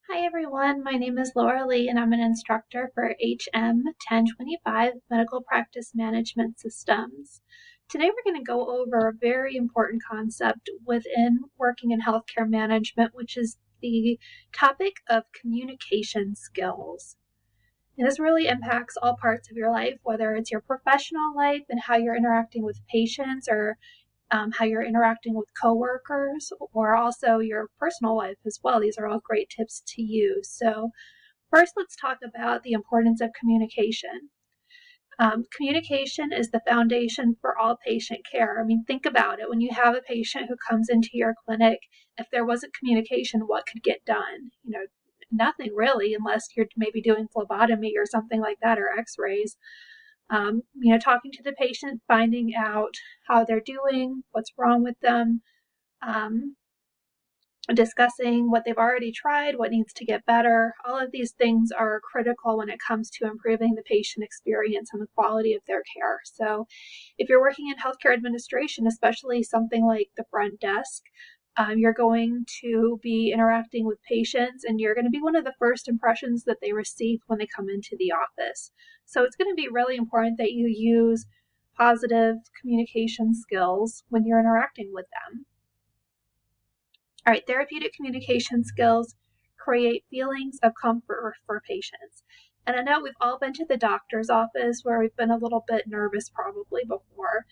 Hi everyone, my name is Laura Lee and I'm an instructor for HM1025 Medical Practice Management Systems. Today we're going to go over a very important concept within working in healthcare management, which is the topic of communication skills. And this really impacts all parts of your life, whether it's your professional life and how you're interacting with patients or how you're interacting with coworkers, or also your personal life as well. These are all great tips to use. So first, let's talk about the importance of communication. Communication is the foundation for all patient care. I mean, think about it. When you have a patient who comes into your clinic, if there wasn't communication, what could get done? Nothing really, unless you're maybe doing phlebotomy or something like that, or x-rays. Talking to the patient, finding out how they're doing, what's wrong with them, discussing what they've already tried, what needs to get better. All of these things are critical when it comes to improving the patient experience and the quality of their care. So if you're working in healthcare administration, especially something like the front desk, you're going to be interacting with patients and you're going to be one of the first impressions that they receive when they come into the office. So it's going to be really important that you use positive communication skills when you're interacting with them. All right, therapeutic communication skills create feelings of comfort for patients. And I know we've all been to the doctor's office where we've been a little bit nervous probably before.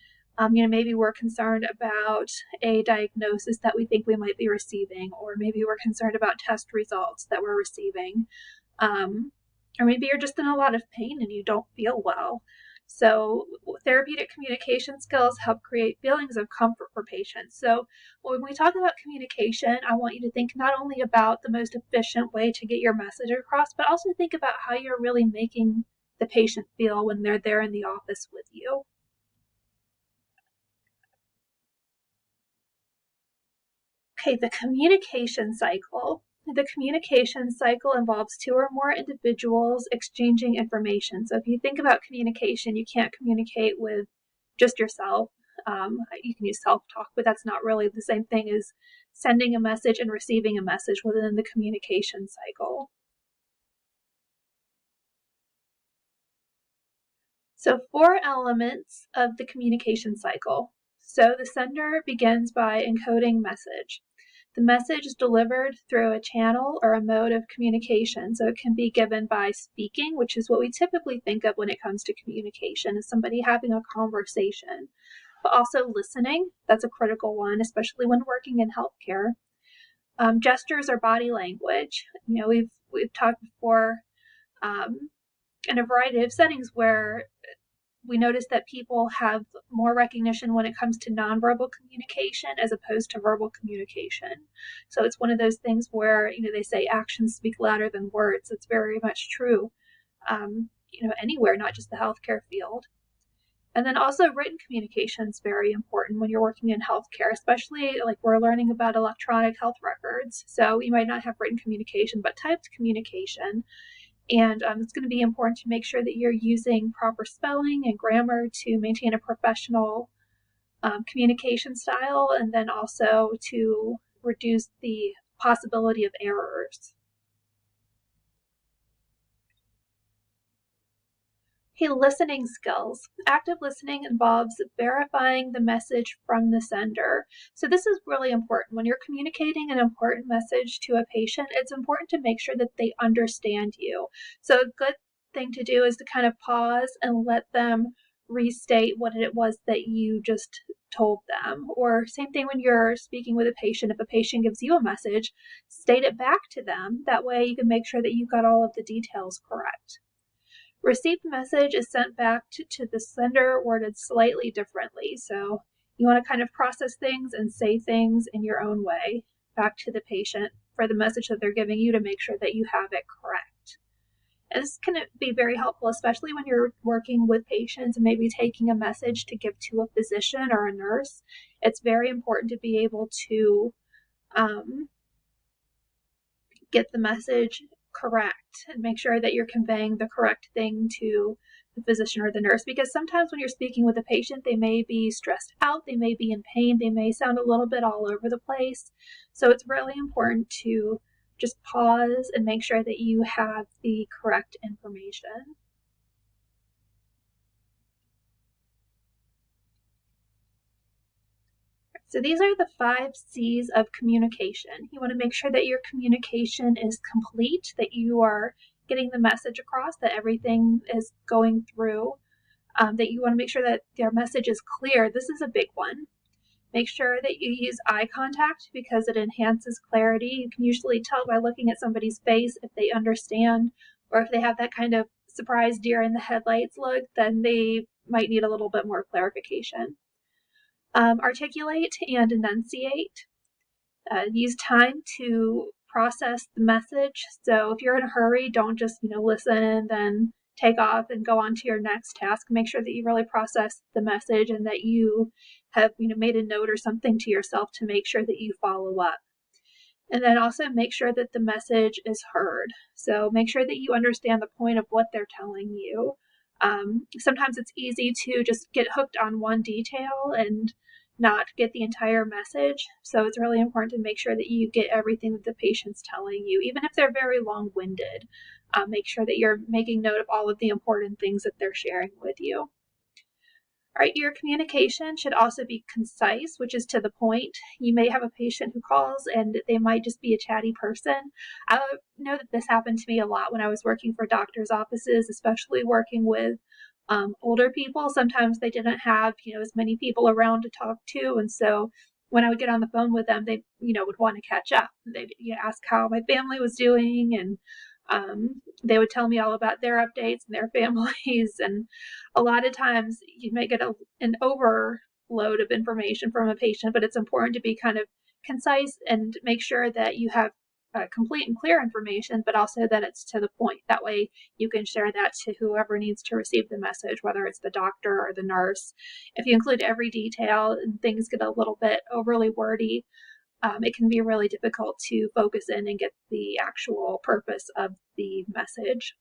Maybe we're concerned about a diagnosis that we think we might be receiving, or maybe we're concerned about test results that we're receiving. Or maybe you're just in a lot of pain and you don't feel well. So therapeutic communication skills help create feelings of comfort for patients. So when we talk about communication, I want you to think not only about the most efficient way to get your message across, but also think about how you're really making the patient feel when they're there in the office with you. Okay, the communication cycle. The communication cycle involves two or more individuals exchanging information. So if you think about communication, you can't communicate with just yourself. You can use self-talk, but that's not really the same thing as sending a message and receiving a message within the communication cycle. So 4 elements of the communication cycle. So the sender begins by encoding message. The message is delivered through a channel or a mode of communication. So it can be given by speaking, which is what we typically think of when it comes to communication, as somebody having a conversation. But also listening, that's a critical one, especially when working in healthcare. Gestures or body language. We've talked before in a variety of settings where we notice that people have more recognition when it comes to nonverbal communication as opposed to verbal communication. So it's one of those things where, they say actions speak louder than words. It's very much true, anywhere, not just the healthcare field. And then also written communication is very important when you're working in healthcare, especially like we're learning about electronic health records. So you might not have written communication, but typed communication. And it's going to be important to make sure that you're using proper spelling and grammar to maintain a professional communication style, and then also to reduce the possibility of errors. Okay, listening skills. Active listening involves verifying the message from the sender. So this is really important. When you're communicating an important message to a patient, it's important to make sure that they understand you. So a good thing to do is to kind of pause and let them restate what it was that you just told them. Or same thing when you're speaking with a patient. If a patient gives you a message, state it back to them. That way you can make sure that you got all of the details correct. Received message is sent back to the sender worded slightly differently. So you want to kind of process things and say things in your own way back to the patient for the message that they're giving you to make sure that you have it correct. And this can be very helpful, especially when you're working with patients and maybe taking a message to give to a physician or a nurse. It's very important to be able to get the message correct and make sure that you're conveying the correct thing to the physician or the nurse, because sometimes when you're speaking with a patient, they may be stressed out, they may be in pain, they may sound a little bit all over the place. So it's really important to just pause and make sure that you have the correct information. So these are the 5 C's of communication. You want to make sure that your communication is complete, that you are getting the message across, that everything is going through, that you want to make sure that your message is clear. This is a big one. Make sure that you use eye contact because it enhances clarity. You can usually tell by looking at somebody's face if they understand, or if they have that kind of surprised deer in the headlights look, then they might need a little bit more clarification. Articulate and enunciate. Use time to process the message. So if you're in a hurry, don't just listen and then take off and go on to your next task. Make sure that you really process the message and that you have made a note or something to yourself to make sure that you follow up. And then also make sure that the message is heard. So make sure that you understand the point of what they're telling you. Sometimes it's easy to just get hooked on one detail and not get the entire message. So it's really important to make sure that you get everything that the patient's telling you, even if they're very long-winded. Make sure that you're making note of all of the important things that they're sharing with you. All right, your communication should also be concise, which is to the point. You may have a patient who calls and they might just be a chatty person. I know that this happened to me a lot when I was working for doctors' offices, especially working with older people. Sometimes they didn't have, as many people around to talk to. And so when I would get on the phone with them, they, would want to catch up. They'd ask how my family was doing, and they would tell me all about their updates and their families. And a lot of times you may get an overload of information from a patient, but it's important to be kind of concise and make sure that you have complete and clear information, but also that it's to the point. That way you can share that to whoever needs to receive the message, whether it's the doctor or the nurse. If you include every detail and things get a little bit overly wordy, it can be really difficult to focus in and get the actual purpose of the message.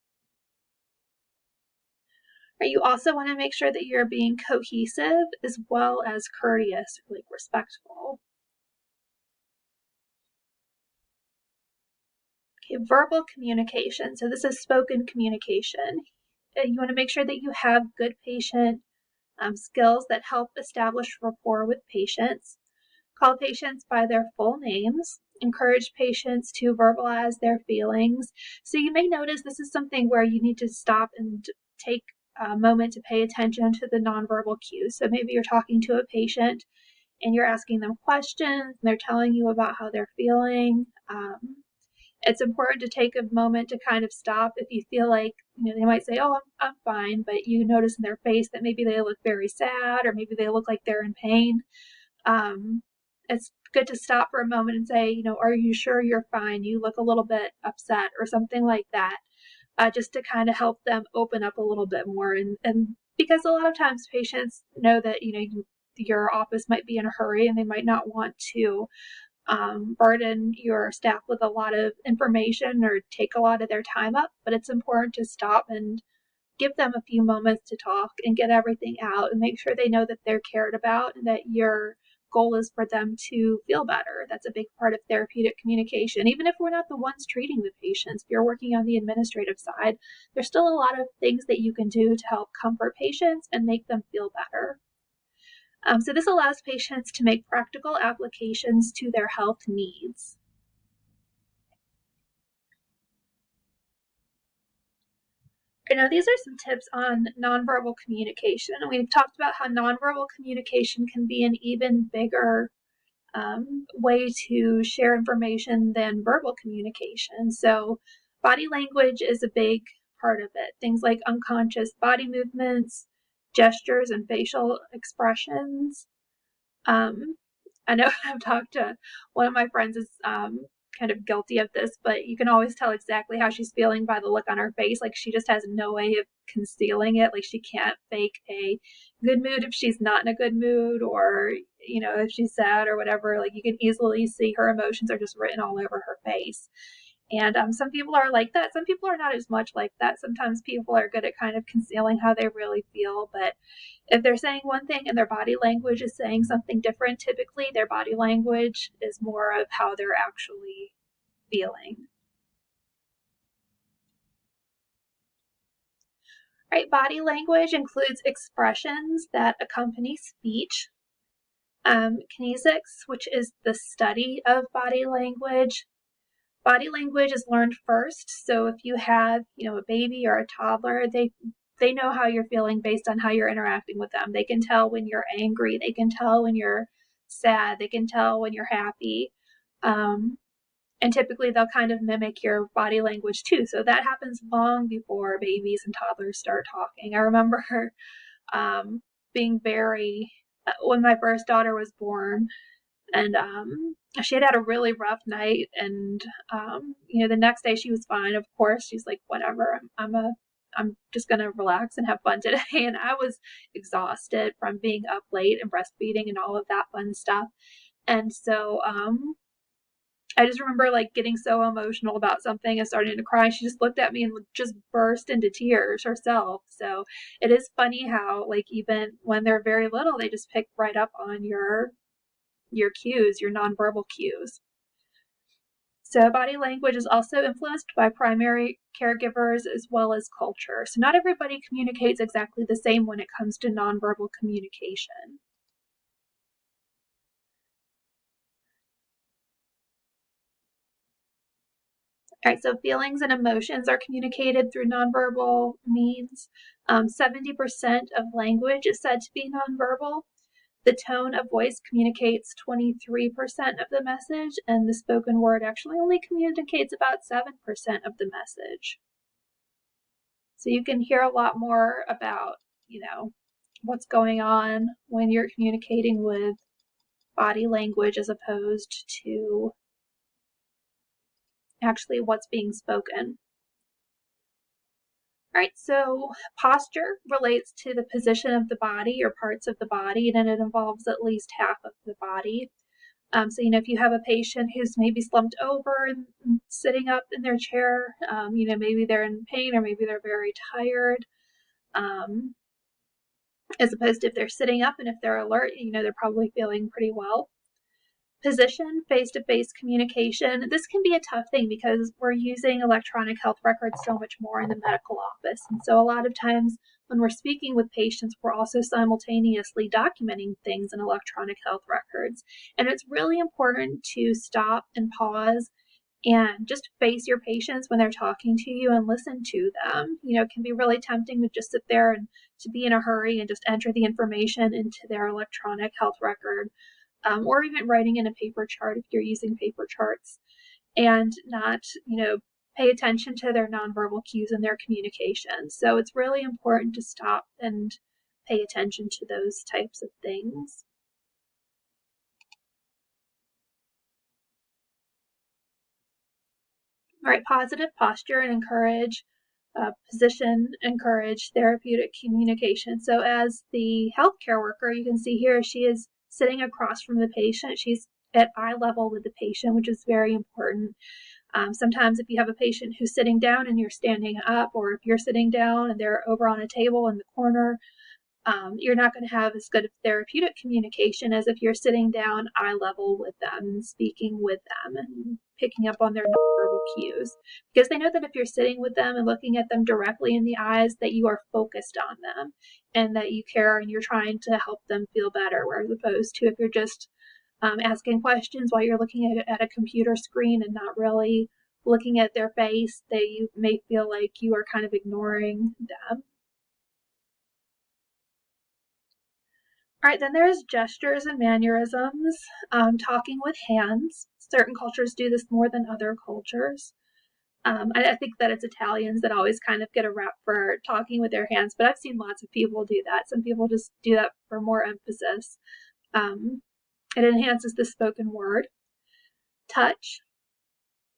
You also want to make sure that you're being cohesive as well as courteous, like respectful. Okay, verbal communication. So this is spoken communication. You want to make sure that you have good patient skills that help establish rapport with patients. Call patients by their full names. Encourage patients to verbalize their feelings. So you may notice this is something where you need to stop and take a moment to pay attention to the nonverbal cues. So maybe you're talking to a patient and you're asking them questions and they're telling you about how they're feeling. It's important to take a moment to kind of stop if you feel like, they might say, oh, I'm fine, but you notice in their face that maybe they look very sad or maybe they look like they're in pain. It's good to stop for a moment and say, are you sure you're fine? You look a little bit upset or something like that, just to kind of help them open up a little bit more. And because a lot of times patients know that, your office might be in a hurry and they might not want to burden your staff with a lot of information or take a lot of their time up, but it's important to stop and give them a few moments to talk and get everything out and make sure they know that they're cared about and that your goal is for them to feel better. That's a big part of therapeutic communication. Even if we're not the ones treating the patients, if you're working on the administrative side, there's still a lot of things that you can do to help comfort patients and make them feel better. So this allows patients to make practical applications to their health needs. These are some tips on nonverbal communication. And we've talked about how nonverbal communication can be an even bigger way to share information than verbal communication. So body language is a big part of it. Things like unconscious body movements, gestures, and facial expressions. I know I've talked to one of my friends is kind of guilty of this, but you can always tell exactly how she's feeling by the look on her face. Like she just has no way of concealing it. Like she can't fake a good mood if she's not in a good mood, or if she's sad or whatever. Like you can easily see her emotions are just written all over her face. And some people are like that. Some people are not as much like that. Sometimes people are good at kind of concealing how they really feel. But if they're saying one thing and their body language is saying something different, typically their body language is more of how they're actually feeling. Right, body language includes expressions that accompany speech. Kinesics, which is the study of body language. Body language is learned first. So if you have, a baby or a toddler, they know how you're feeling based on how you're interacting with them. They can tell when you're angry. They can tell when you're sad. They can tell when you're happy. And typically they'll kind of mimic your body language too. So that happens long before babies and toddlers start talking. I remember being when my first daughter was born, and she had a really rough night, and the next day she was fine. Of course, she's like, whatever, I'm just gonna relax and have fun today. And I was exhausted from being up late and breastfeeding and all of that fun stuff. And so I just remember getting so emotional about something and starting to cry. She just looked at me and just burst into tears herself. So it is funny how even when they're very little, they just pick right up on your cues, your nonverbal cues. So body language is also influenced by primary caregivers as well as culture. So not everybody communicates exactly the same when it comes to nonverbal communication. All right, so feelings and emotions are communicated through nonverbal means. 70% of language is said to be nonverbal. The tone of voice communicates 23% of the message, and the spoken word actually only communicates about 7% of the message. So you can hear a lot more about, what's going on when you're communicating with body language as opposed to actually what's being spoken. All right, so posture relates to the position of the body or parts of the body, and it involves at least half of the body. So, if you have a patient who's maybe slumped over and sitting up in their chair, maybe they're in pain or maybe they're very tired, as opposed to if they're sitting up and if they're alert, they're probably feeling pretty well. Position, face-to-face communication. This can be a tough thing because we're using electronic health records so much more in the medical office. And so a lot of times when we're speaking with patients, we're also simultaneously documenting things in electronic health records. And it's really important to stop and pause and just face your patients when they're talking to you and listen to them. It can be really tempting to just sit there and to be in a hurry and just enter the information into their electronic health record. Or even writing in a paper chart if you're using paper charts, and not, pay attention to their nonverbal cues in their communication. So it's really important to stop and pay attention to those types of things. All right, positive posture and position encourage therapeutic communication. So as the healthcare worker, you can see here she is sitting across from the patient. She's at eye level with the patient, which is very important. Sometimes if you have a patient who's sitting down and you're standing up, or if you're sitting down and they're over on a table in the corner, you're not going to have as good of therapeutic communication as if you're sitting down eye level with them and speaking with them and picking up on their nonverbal cues. Because they know that if you're sitting with them and looking at them directly in the eyes, that you are focused on them and that you care and you're trying to help them feel better, whereas opposed to if you're just asking questions while you're looking at a computer screen and not really looking at their face, they may feel like you are kind of ignoring them. All right, then there's gestures and mannerisms, talking with hands. Certain cultures do this more than other cultures. I think that it's Italians that always kind of get a rap for talking with their hands, but I've seen lots of people do that. Some people just do that for more emphasis. It enhances the spoken word. Touch.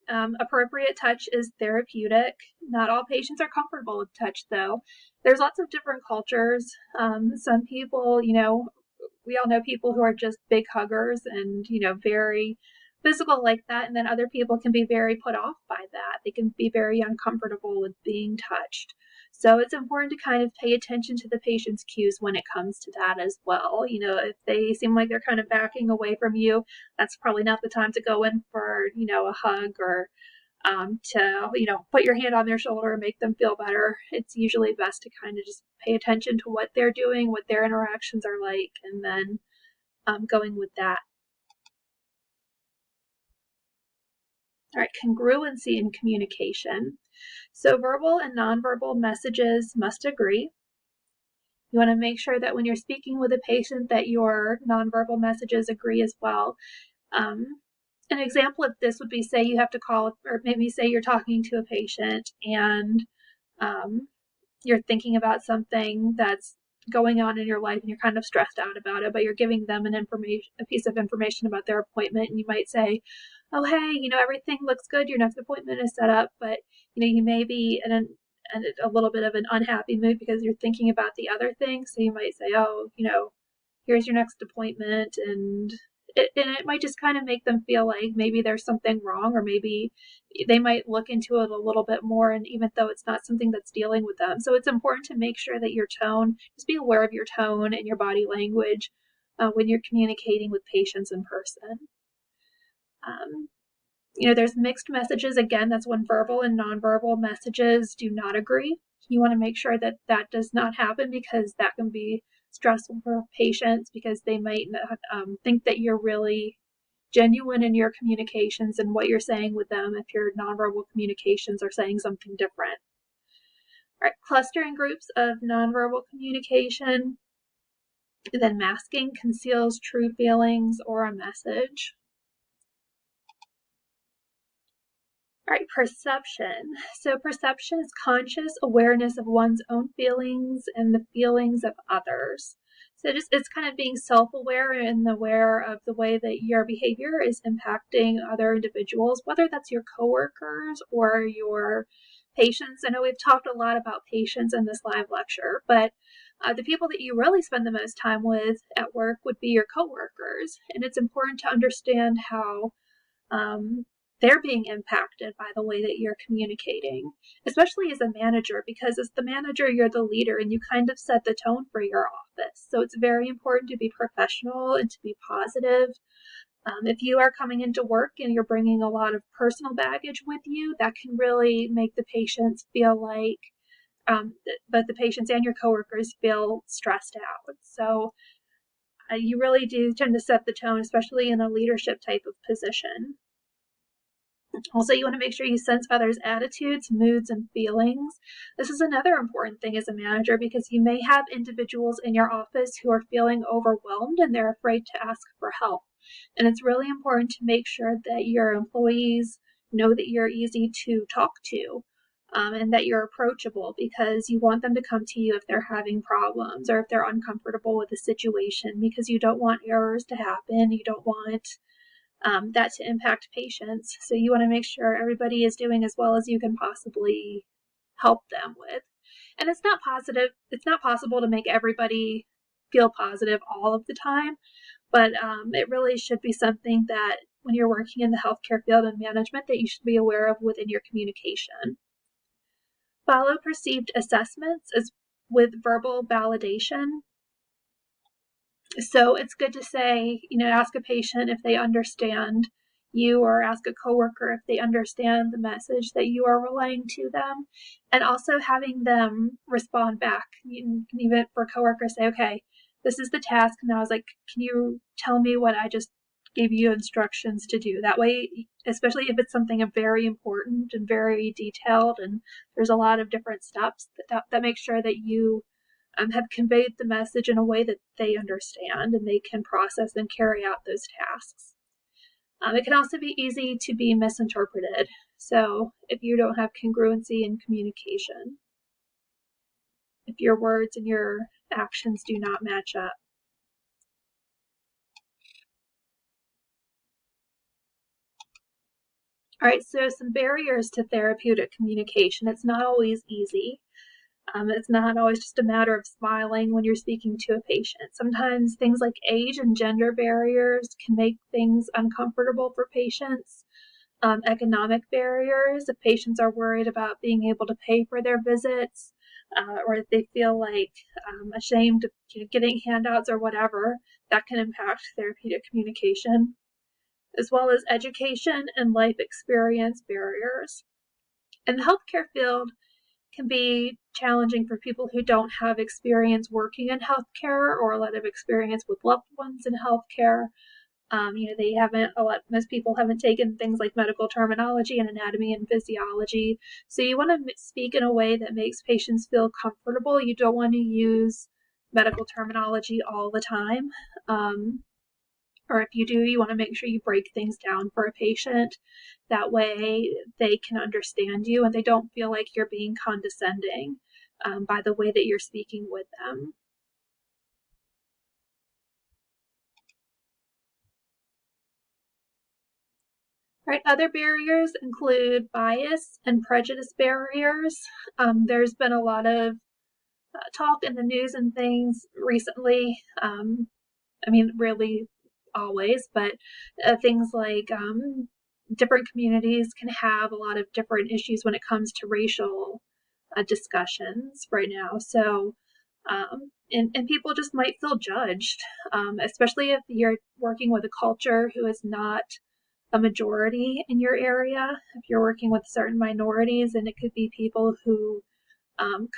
Appropriate touch is therapeutic. Not all patients are comfortable with touch, though. There's lots of different cultures. Some people, we all know people who are just big huggers and, very physical like that. And then other people can be very put off by that. They can be very uncomfortable with being touched. So it's important to kind of pay attention to the patient's cues when it comes to that as well. If they seem like they're kind of backing away from you, that's probably not the time to go in for, a hug or to, put your hand on their shoulder and make them feel better. It's usually best to kind of just pay attention to what they're doing, what their interactions are like, and then going with that. All right, congruency in communication. So verbal and nonverbal messages must agree. You want to make sure that when you're speaking with a patient that your nonverbal messages agree as well. An example of this would be, say you have to call, or maybe say you're talking to a patient and you're thinking about something that's going on in your life and you're kind of stressed out about it, but you're giving them a piece of information about their appointment, and you might say, oh, hey, everything looks good, your next appointment is set up, but you may be in a little bit of an unhappy mood because you're thinking about the other thing. So you might say, oh, here's your next appointment, and it might just kind of make them feel like maybe there's something wrong, or maybe they might look into it a little bit more, and even though it's not something that's dealing with them. So it's important to make sure that your tone, just be aware of your tone and your body language when you're communicating with patients in person. There's mixed messages. Again, that's when verbal and nonverbal messages do not agree. You want to make sure that that does not happen, because that can be stressful for patients, because they might not, think that you're really genuine in your communications and what you're saying with them if your nonverbal communications are saying something different. All right, clustering groups of nonverbal communication. Then masking conceals true feelings or a message. All right, perception. So perception is conscious awareness of one's own feelings and the feelings of others. So it's kind of being self-aware and aware of the way that your behavior is impacting other individuals, whether that's your coworkers or your patients. I know we've talked a lot about patients in this live lecture, but the people that you really spend the most time with at work would be your coworkers. And it's important to understand how they're being impacted by the way that you're communicating, especially as a manager, because as the manager, you're the leader and you kind of set the tone for your office. So it's very important to be professional and to be positive. If you are coming into work and you're bringing a lot of personal baggage with you, that can really make the patients feel like, but the patients and your coworkers feel stressed out. So you really do tend to set the tone, especially in a leadership type of position. Also, you want to make sure you sense others' attitudes, moods, and feelings. This is another important thing as a manager, because you may have individuals in your office who are feeling overwhelmed and they're afraid to ask for help. And it's really important to make sure that your employees know that you're easy to talk to and that you're approachable, because you want them to come to you if they're having problems or if they're uncomfortable with the situation, because you don't want errors to happen. You don't want that to impact patients. So you want to make sure everybody is doing as well as you can possibly help them with. And it's not possible to make everybody feel positive all of the time, but it really should be something that when you're working in the healthcare field and management that you should be aware of within your communication. Follow perceived assessments as with verbal validation. So it's good to say, ask a patient if they understand you, or ask a coworker if they understand the message that you are relaying to them, and also having them respond back. You can even, for coworkers, say, okay, this is the task. And I was like, can you tell me what I just gave you instructions to do? That way, especially if it's something very important and very detailed and there's a lot of different steps, that makes sure that you have conveyed the message in a way that they understand and they can process and carry out those tasks. It can also be easy to be misinterpreted. So if you don't have congruency in communication, if your words and your actions do not match up. All right, so some barriers to therapeutic communication. It's not always easy. It's not always just a matter of smiling when you're speaking to a patient. Sometimes things like age and gender barriers can make things uncomfortable for patients. Economic barriers, if patients are worried about being able to pay for their visits, or if they feel like ashamed of getting handouts or whatever, that can impact therapeutic communication. as well as education and life experience barriers. And the healthcare field can be challenging for people who don't have experience working in healthcare or a lot of experience with loved ones in healthcare. Most people haven't taken things like medical terminology and anatomy and physiology. So you want to speak in a way that makes patients feel comfortable. You don't want to use medical terminology all the time. Or if you do, you want to make sure you break things down for a patient. That way they can understand you and they don't feel like you're being condescending by the way that you're speaking with them. Right, other barriers include bias and prejudice barriers. There's been a lot of talk in the news and things recently. Really always, but things like different communities can have a lot of different issues when it comes to racial discussions right now. So, and people just might feel judged, especially if you're working with a culture who is not a majority in your area. If you're working with certain minorities, and it could be people who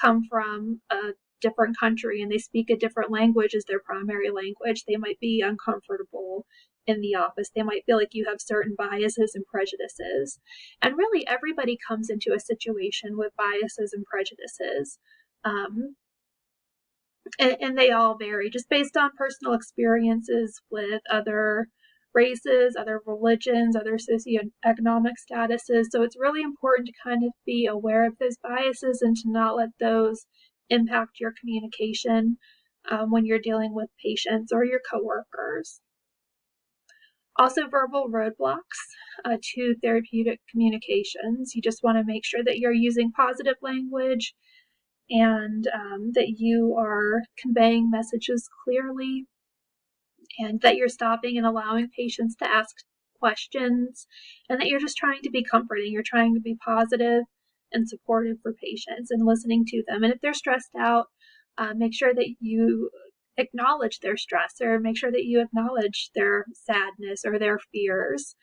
come from a different country and they speak a different language as their primary language, they might be uncomfortable in the office. They might feel like you have certain biases and prejudices. And really, everybody comes into a situation with biases and prejudices. And they all vary just based on personal experiences with other races, other religions, other socioeconomic statuses. So it's really important to kind of be aware of those biases and to not let those impact your communication when you're dealing with patients or your coworkers. Also, verbal roadblocks to therapeutic communications. You just want to make sure that you're using positive language and that you are conveying messages clearly, and that you're stopping and allowing patients to ask questions, and that you're just trying to be comforting. You're trying to be positive and supportive for patients and listening to them. And if they're stressed out, make sure that you acknowledge their stress, or make sure that you acknowledge their sadness or their fears.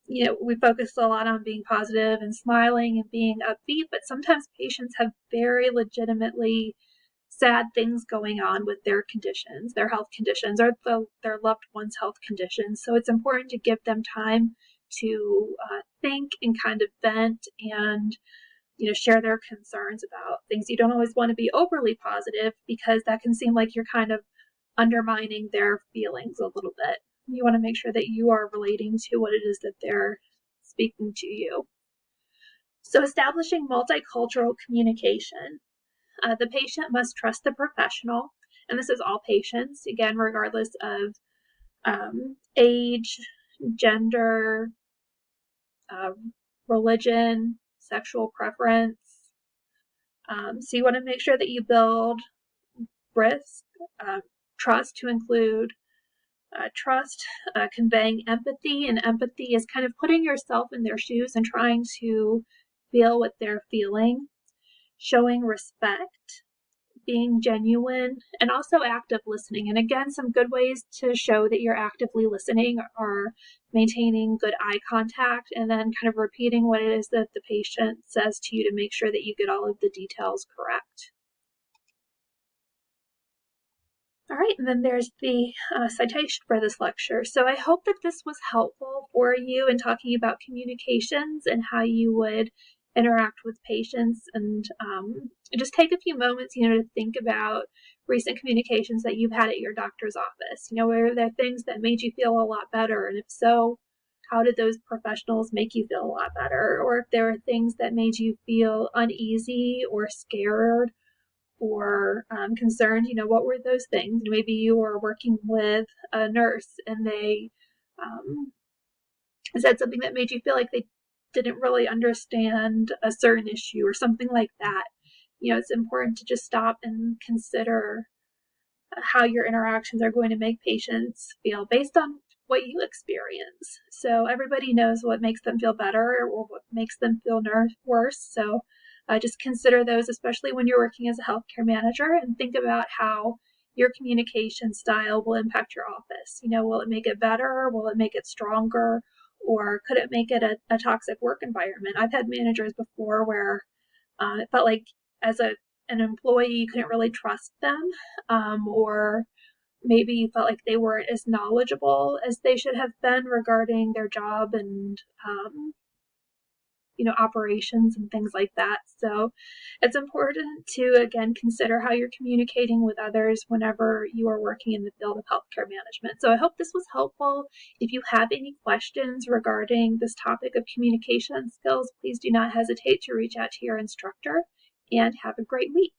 We focus a lot on being positive and smiling and being upbeat, but sometimes patients have very legitimately sad things going on with their conditions, their health conditions, or their loved one's health conditions. So it's important to give them time to think and kind of vent and share their concerns about things. You don't always want to be overly positive, because that can seem like you're kind of undermining their feelings a little bit. You want to make sure that you are relating to what it is that they're speaking to you. So establishing multicultural communication. The patient must trust the professional, and this is all patients, again, regardless of age, gender, religion, sexual preference. So you want to make sure that you build trust to include trust, conveying empathy, and empathy is kind of putting yourself in their shoes and trying to feel what they're feeling, showing respect, being genuine, and also active listening. And again, some good ways to show that you're actively listening are maintaining good eye contact and then kind of repeating what it is that the patient says to you to make sure that you get all of the details correct. All right, and then there's the citation for this lecture. So I hope that this was helpful for you in talking about communications and how you would interact with patients, and just take a few moments, to think about recent communications that you've had at your doctor's office. Were there things that made you feel a lot better? And if so, how did those professionals make you feel a lot better? Or if there were things that made you feel uneasy or scared or concerned, what were those things? Maybe you were working with a nurse and they said something that made you feel like they didn't really understand a certain issue or something like that. It's important to just stop and consider how your interactions are going to make patients feel based on what you experience. So everybody knows what makes them feel better or what makes them feel worse. So just consider those, especially when you're working as a healthcare manager, and think about how your communication style will impact your office. Will it make it better? Will it make it stronger? Or could it make it a toxic work environment? I've had managers before where it felt like as an employee you couldn't really trust them, or maybe you felt like they weren't as knowledgeable as they should have been regarding their job and operations and things like that. So it's important to, again, consider how you're communicating with others whenever you are working in the field of healthcare management. So I hope this was helpful. If you have any questions regarding this topic of communication skills, please do not hesitate to reach out to your instructor, and have a great week.